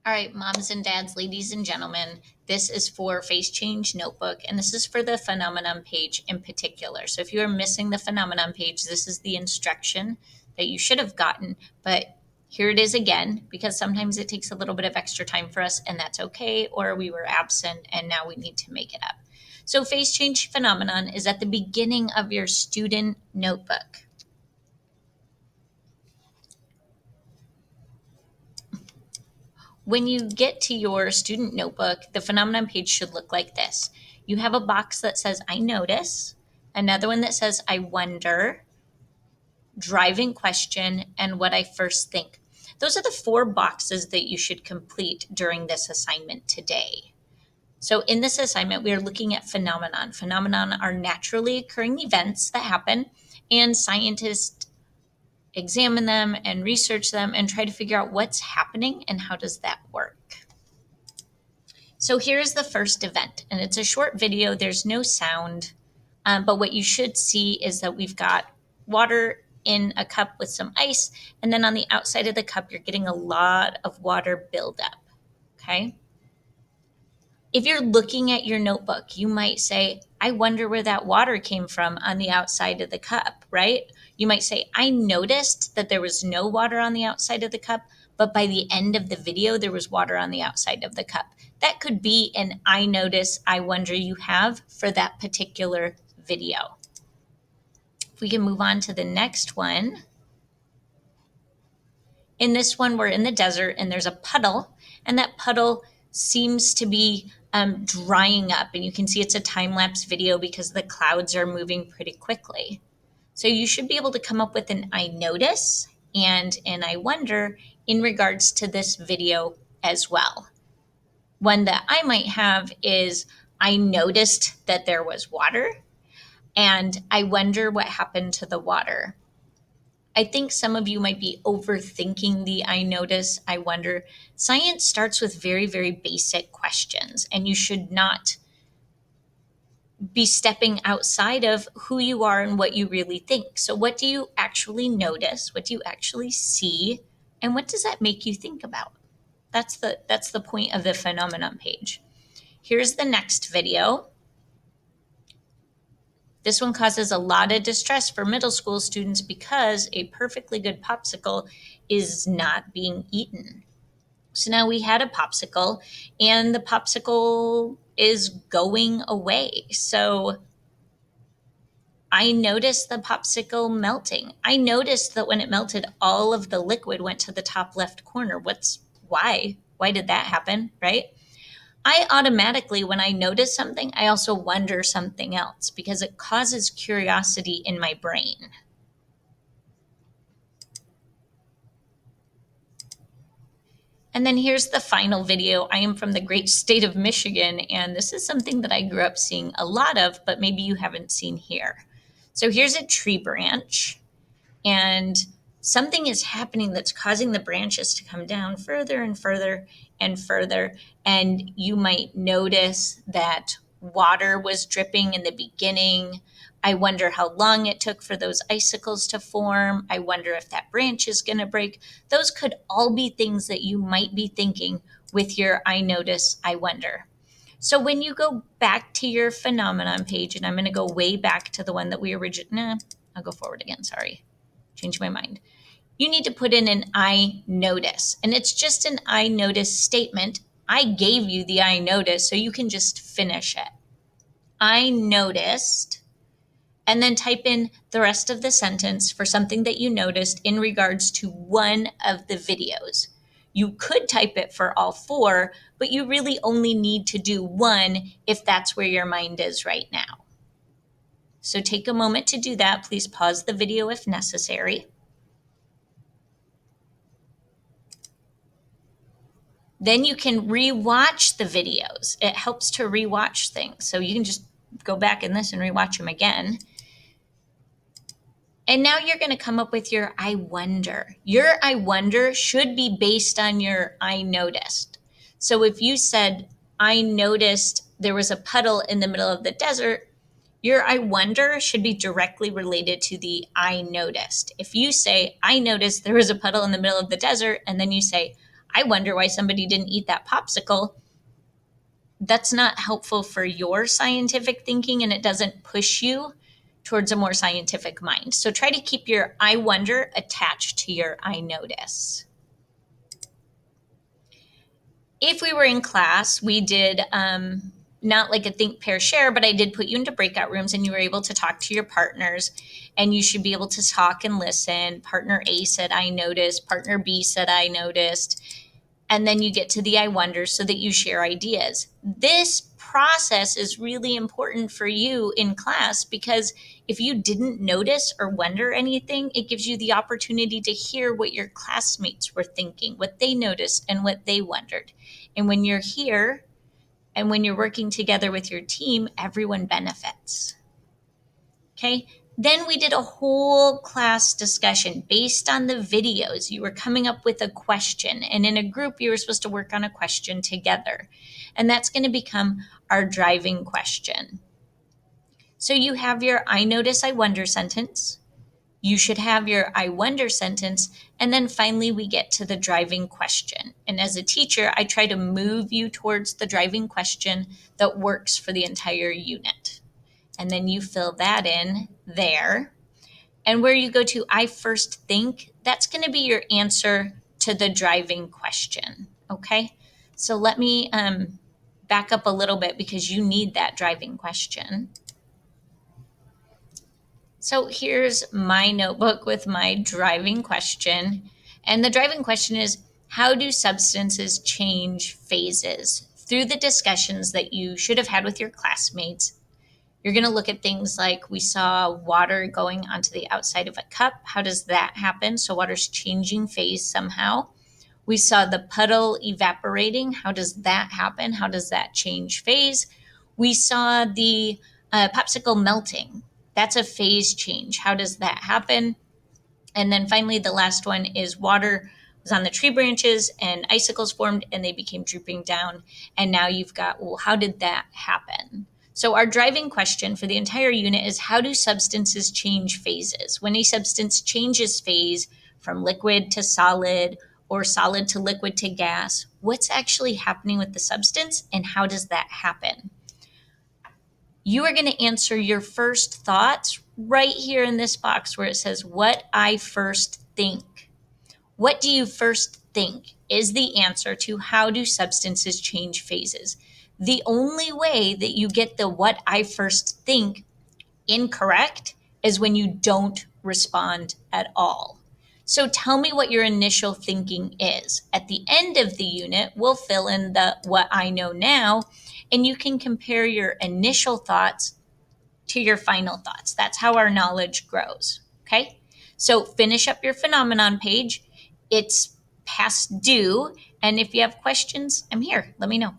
All right, moms and dads, ladies and gentlemen, this is for Face Change Notebook, and this is for the phenomenon page in particular. So if you are missing the phenomenon page, this is the instruction that you should have gotten, but here it is again, because sometimes it takes a little bit of extra time for us, and that's okay, or we were absent and now we need to make it up. So face change phenomenon is at the beginning of your student notebook. When you get to your student notebook, the phenomenon page should look like this. You have a box that says, I notice, another one that says, I wonder, driving question, and what I first think. Those are the 4 boxes that you should complete during this assignment today. So in this assignment, we are looking at phenomenon. Phenomenon are naturally occurring events that happen, and scientists examine them and research them and try to figure out what's happening and how does that work. So here's the first event, and it's a short video. There's no sound, but what you should see is that we've got water in a cup with some ice, and then on the outside of the cup, you're getting a lot of water buildup, okay? If you're looking at your notebook, you might say, I wonder where that water came from on the outside of the cup, right? You might say, I noticed that there was no water on the outside of the cup, but by the end of the video, there was water on the outside of the cup. That could be an I notice, I wonder you have for that particular video. If we can move on to the next one. In this one, we're in the desert and there's a puddle, and that puddle seems to be drying up. And you can see it's a time-lapse video because the clouds are moving pretty quickly. So you should be able to come up with an I notice and an I wonder in regards to this video as well. One that I might have is I noticed that there was water, and I wonder what happened to the water. I think some of you might be overthinking the I notice, I wonder. Science starts with very, very basic questions, and you should not be stepping outside of who you are and what you really think. So, what do you actually notice? What do you actually see? And what does that make you think about? That's the point of the phenomenon page. Here's the next video. This one causes a lot of distress for middle school students because a perfectly good popsicle is not being eaten. So now we had a popsicle and the popsicle is going away. So I noticed the popsicle melting. I noticed that when it melted, all of the liquid went to the top left corner. Why? Why did that happen, right? I automatically, when I notice something, I also wonder something else because it causes curiosity in my brain. And then here's the final video. I am from the great state of Michigan, and this is something that I grew up seeing a lot of, but maybe you haven't seen here. So here's a tree branch, and something is happening that's causing the branches to come down further and further and further. And you might notice that water was dripping in the beginning. I wonder how long it took for those icicles to form. I wonder if that branch is going to break. Those could all be things that you might be thinking with your I notice, I wonder. So when you go back to your phenomenon page, and I'm going to go way back to the one that we originally, I'll go forward again, sorry. Change my mind. You need to put in an I notice, and it's just an I notice statement. I gave you the I notice, so you can just finish it. I noticed, and then type in the rest of the sentence for something that you noticed in regards to one of the videos. You could type it for all 4, but you really only need to do one if that's where your mind is right now. So take a moment to do that. Please pause the video if necessary. Then you can rewatch the videos. It helps to rewatch things. So you can just go back in this and rewatch them again. And now you're going to come up with your I wonder. Your I wonder should be based on your I noticed. So if you said, I noticed there was a puddle in the middle of the desert, your I wonder should be directly related to the I noticed. If you say, I noticed there was a puddle in the middle of the desert, and then you say, I wonder why somebody didn't eat that popsicle. That's not helpful for your scientific thinking, and it doesn't push you towards a more scientific mind. So try to keep your I wonder attached to your I notice. If we were in class, we did not like a think, pair, share, but I did put you into breakout rooms and you were able to talk to your partners, and you should be able to talk and listen. Partner A said, I noticed. Partner B said, I noticed. And then you get to the I wonder so that you share ideas. This process is really important for you in class, because if you didn't notice or wonder anything, it gives you the opportunity to hear what your classmates were thinking, what they noticed and what they wondered. And when you're here and when you're working together with your team, everyone benefits. Okay. Then we did a whole class discussion based on the videos. You were coming up with a question, and in a group, you were supposed to work on a question together. And that's going to become our driving question. So you have your I notice, I wonder sentence. You should have your I wonder sentence. And then finally, we get to the driving question. And as a teacher, I try to move you towards the driving question that works for the entire unit. And then you fill that in there. And where you go to I first think, that's going to be your answer to the driving question. Okay. So let me back up a little bit, because you need that driving question. So here's my notebook with my driving question. And the driving question is, how do substances change phases? Through the discussions that you should have had with your classmates, you're going to look at things like, we saw water going onto the outside of a cup. How does that happen? So water's changing phase somehow. We saw the puddle evaporating. How does that happen? How does that change phase? We saw the popsicle melting. That's a phase change. How does that happen? And then finally, the last one is water was on the tree branches and icicles formed and they became drooping down. And now you've got, well, how did that happen? So our driving question for the entire unit is, how do substances change phases? When a substance changes phase from liquid to solid or solid to liquid to gas, what's actually happening with the substance and how does that happen? You are going to answer your first thoughts right here in this box where it says, what I first think. What do you first think is the answer to how do substances change phases. The only way that you get the what I first think incorrect is when you don't respond at all. So tell me what your initial thinking is. At the end of the unit, we'll fill in the what I know now, and you can compare your initial thoughts to your final thoughts. That's how our knowledge grows. Okay. So finish up your phenomenon page. It's past due. And if you have questions, I'm here. Let me know.